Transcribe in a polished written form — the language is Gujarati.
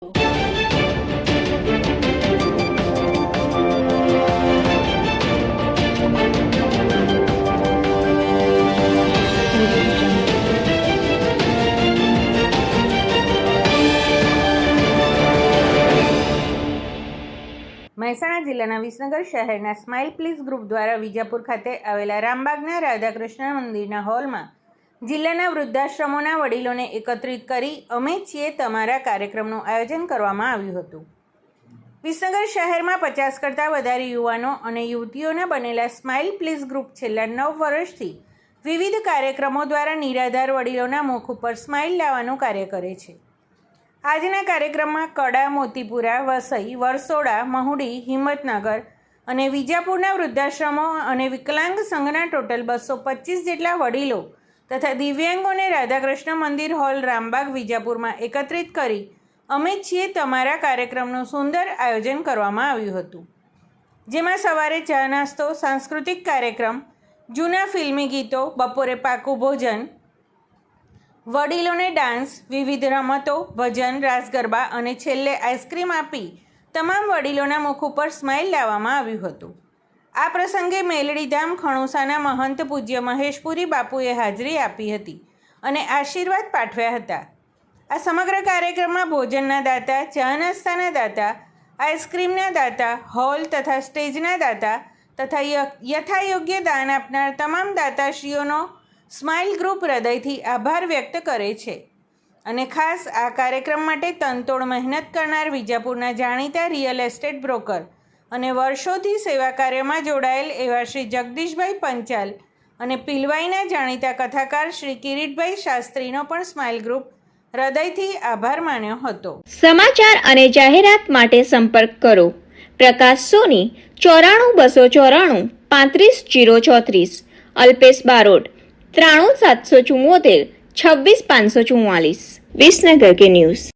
મહેસાણા જિલ્લાના વિસનગર શહેરના સ્માઇલ પ્લીઝ ગ્રુપ દ્વારા વિજાપુર ખાતે આવેલા રામબાગના રાધાકૃષ્ણ મંદિરના હોલમાં જિલ્લાના વૃદ્ધાશ્રમોના વડીલોને એકત્રિત કરી અમે છીએ તમારા કાર્યક્રમનું આયોજન કરવામાં આવ્યું હતું. વિસનગર શહેરમાં 50 કરતાં વધારે યુવાનો અને યુવતીઓના બનેલા સ્માઇલ પ્લીઝ ગ્રુપ છેલ્લા 9 વર્ષથી વિવિધ કાર્યક્રમો દ્વારા નિરાધાર વડીલોના મુખ ઉપર સ્માઇલ લાવવાનું કાર્ય કરે છે. આજના કાર્યક્રમમાં કડા, મોતીપુરા, વસઈ, વરસોડા, મહુડી, હિંમતનગર અને વિજાપુરના વૃદ્ધાશ્રમો અને વિકલાંગ સંઘના ટોટલ 225 જેટલા વડીલો તથા દિવ્યાંગોને રાધાકૃષ્ણ મંદિર હોલ રામબાગ વિજાપુરમાં એકત્રિત કરી અમે છીએ તમારા કાર્યક્રમનું સુંદર આયોજન કરવામાં આવ્યું હતું, જેમાં સવારે ચા નાસ્તો, સાંસ્કૃતિક કાર્યક્રમ, જૂના ફિલ્મી ગીતો, બપોરે પાકું ભોજન, વડીલોને ડાન્સ, વિવિધ રમતો, ભજન, રાસ ગરબા અને છેલ્લે આઈસ્ક્રીમ આપી તમામ વડીલોના મુખ ઉપર સ્માઇલ લાવવામાં આવ્યું હતું. આ પ્રસંગે મેલડીધામ ખણોસાના મહંત પૂજ્ય મહેશપુરી બાપુએ હાજરી આપી હતી અને આશીર્વાદ પાઠવ્યા હતા. આ સમગ્ર કાર્યક્રમમાં ભોજનના દાતા, ચા નાસ્તાના દાતા, આઈસ્ક્રીમના દાતા, હોલ તથા સ્ટેજના દાતા તથા યથાયોગ્ય દાન આપનાર તમામ દાતાશ્રીઓનો સ્માઇલ ગ્રુપ હૃદયથી આભાર વ્યક્ત કરે છે અને ખાસ આ કાર્યક્રમ માટે તનતોડ મહેનત કરનાર વિજાપુરના જાણીતા રિયલ એસ્ટેટ બ્રોકર અને વર્ષોથી સેવા કાર્યમાં જોડાયેલ એવા શ્રી જગદીશભાઈ પંચાલ અને પિલવાઈના જાણીતા કથાકાર શ્રી કિરીટભાઈ શાસ્ત્રીનો પણ સ્માઇલ ગ્રુપ હૃદયથી આભાર માન્યો હતો. સમાચાર અને જાહેરાત માટે સંપર્ક કરો પ્રકાશ સોની 94 294 35 034, અલ્પેશ બારોટ 93 774 26 544. વિસનગર કે ન્યૂઝ.